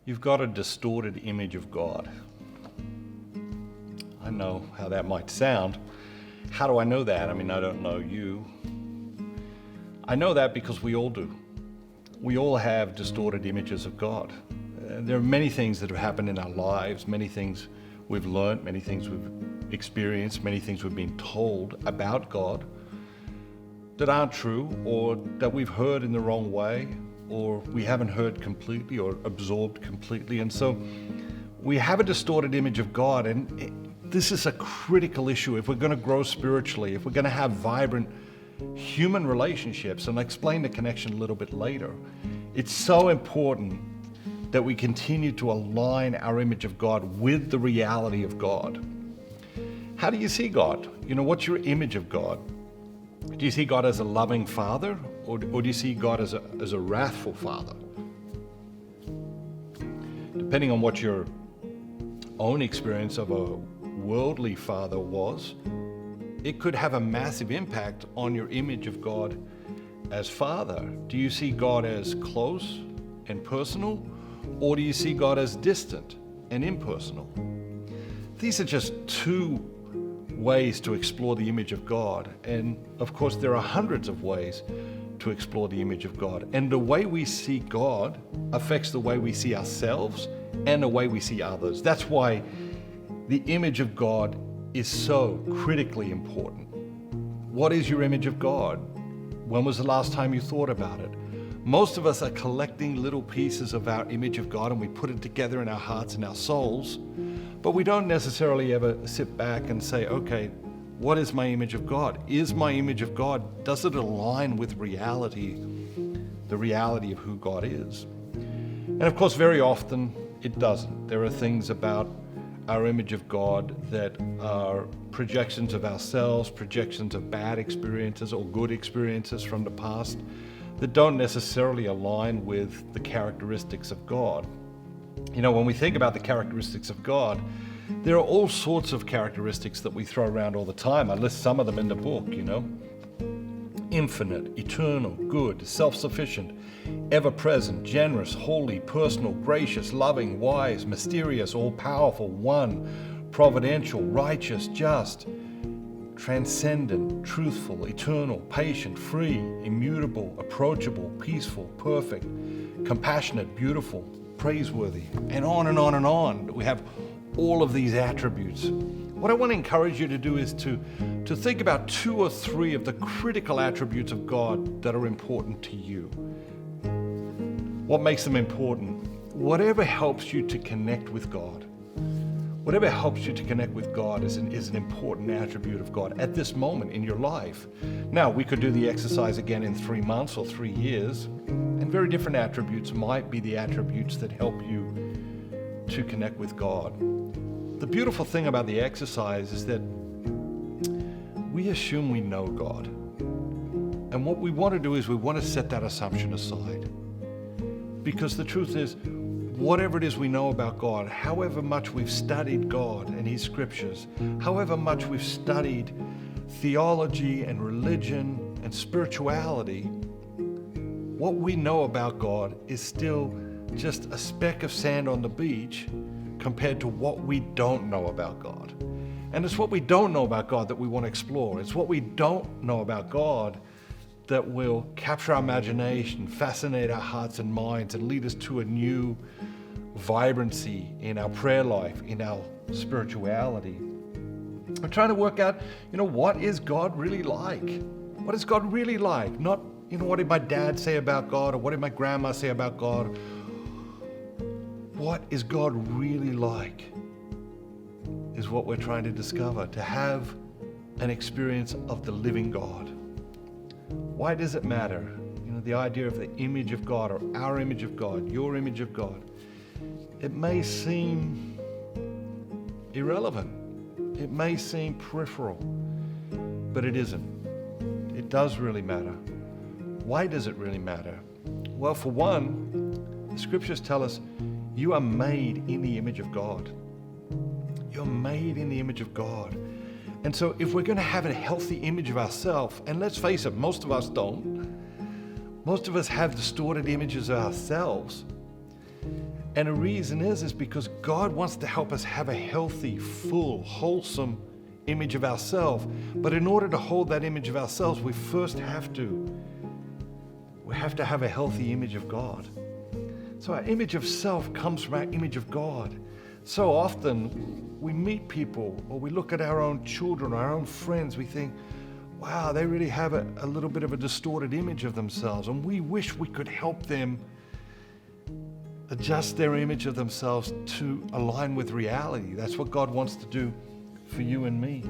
You've got a distorted image of God. I know how that might sound. How do I know that? I mean, I don't know you. I know that because we all do. We all have distorted images of God. There are many things that have happened in our lives, many things we've learned, many things we've experienced, many things we've been told about God that aren't true, or that we've heard in the wrong way, or we haven't heard completely or absorbed completely. And so we have a distorted image of God, and this is a critical issue if we're going to grow spiritually, if we're going to have vibrant human relationships. And I'll explain the connection a little bit later. It's so important that we continue to align our image of God with the reality of God. How do you see God? What's your image of God? Do you see God as a loving father, or do you see God as a wrathful father? Depending on what your own experience of a worldly father was, it could have a massive impact on your image of God as father. Do you see God as close and personal, or do you see God as distant and impersonal? These are just two ways to explore the image of God. And of course, there are hundreds of ways to explore the image of God. And the way we see God affects the way we see ourselves and the way we see others. That's why the image of God is so critically important. What is your image of God? When was the last time you thought about it? Most of us are collecting little pieces of our image of God, and we put it together in our hearts and our souls, but we don't necessarily ever sit back and say, okay, what is my image of God? Is my image of God, does it align with reality, the reality of who God is? And of course, very often it doesn't. There are things about our image of God that are projections of ourselves, projections of bad experiences or good experiences from the past that don't necessarily align with the characteristics of God. When we think about the characteristics of God, there are all sorts of characteristics that we throw around all the time. I list some of them in the book, Infinite, eternal, good, self-sufficient, ever-present, generous, holy, personal, gracious, loving, wise, mysterious, all-powerful, one, providential, righteous, just, transcendent, truthful, eternal, patient, free, immutable, approachable, peaceful, perfect, compassionate, beautiful, praiseworthy, and on and on and on. We have all of these attributes. What I want to encourage you to do is to think about 2 or 3 of the critical attributes of God that are important to you. What makes them important? Whatever helps you to connect with God. Whatever helps you to connect with God is an important attribute of God at this moment in your life. Now, we could do the exercise again in 3 months or 3 years, and very different attributes might be the attributes that help you to connect with God. The beautiful thing about the exercise is that we assume we know God. And what we want to do is we want to set that assumption aside. Because the truth is, whatever it is we know about God, however much we've studied God and His scriptures, however much we've studied theology and religion and spirituality, what we know about God is still just a speck of sand on the beach compared to what we don't know about God. And it's what we don't know about God that we want to explore. It's what we don't know about God that will capture our imagination, fascinate our hearts and minds, and lead us to a new vibrancy in our prayer life, in our spirituality. We're trying to work out, what is God really like? What is God really like? Not, what did my dad say about God, or what did my grandma say about God? What is God really like is what we're trying to discover, to have an experience of the living God. Why does it matter? The idea of the image of God, or our image of God, your image of God. It may seem irrelevant. It may seem peripheral, but it isn't. It does really matter. Why does it really matter? Well, for one, the scriptures tell us you are made in the image of God. You're made in the image of God. And so if we're going to have a healthy image of ourselves, and let's face it, most of us don't. Most of us have distorted images of ourselves. And the reason is because God wants to help us have a healthy, full, wholesome image of ourselves. But in order to hold that image of ourselves, we first have to have a healthy image of God. So our image of self comes from our image of God. So often we meet people or we look at our own children, our own friends, we think, wow, they really have a little bit of a distorted image of themselves. And we wish we could help them adjust their image of themselves to align with reality. That's what God wants to do for you and me.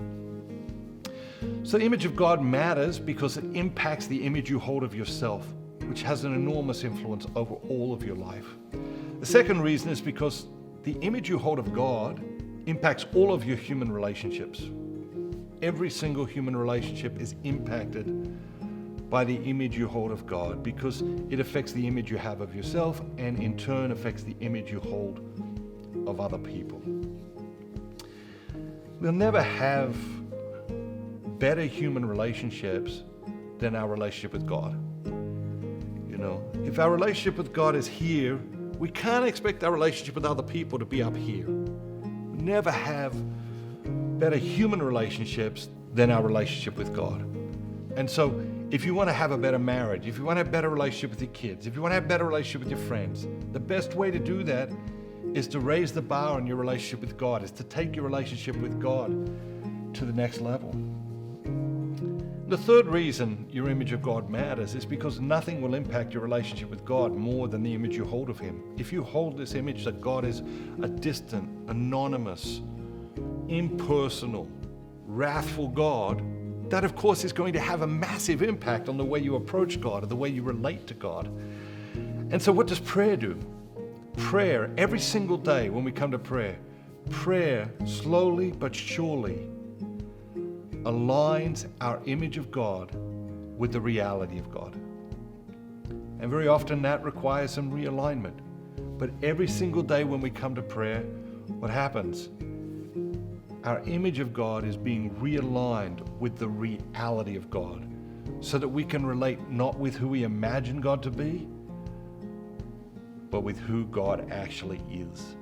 So the image of God matters because it impacts the image you hold of yourself, which has an enormous influence over all of your life. The second reason is because the image you hold of God impacts all of your human relationships. Every single human relationship is impacted by the image you hold of God because it affects the image you have of yourself and in turn affects the image you hold of other people. We'll never have better human relationships than our relationship with God. You know, if our relationship with God is here, we can't expect our relationship with other people to be up here. We never have better human relationships than our relationship with God. And so if you want to have a better marriage, if you want to have a better relationship with your kids, if you want to have a better relationship with your friends, the best way to do that is to raise the bar on your relationship with God, is to take your relationship with God to the next level. The third reason your image of God matters is because nothing will impact your relationship with God more than the image you hold of Him. If you hold this image that God is a distant, anonymous, impersonal, wrathful God, that of course is going to have a massive impact on the way you approach God or the way you relate to God. And so what does prayer do? Prayer, every single day when we come to prayer slowly but surely aligns our image of God with the reality of God. And very often that requires some realignment. But every single day when we come to prayer, what happens? Our image of God is being realigned with the reality of God so that we can relate not with who we imagine God to be, but with who God actually is.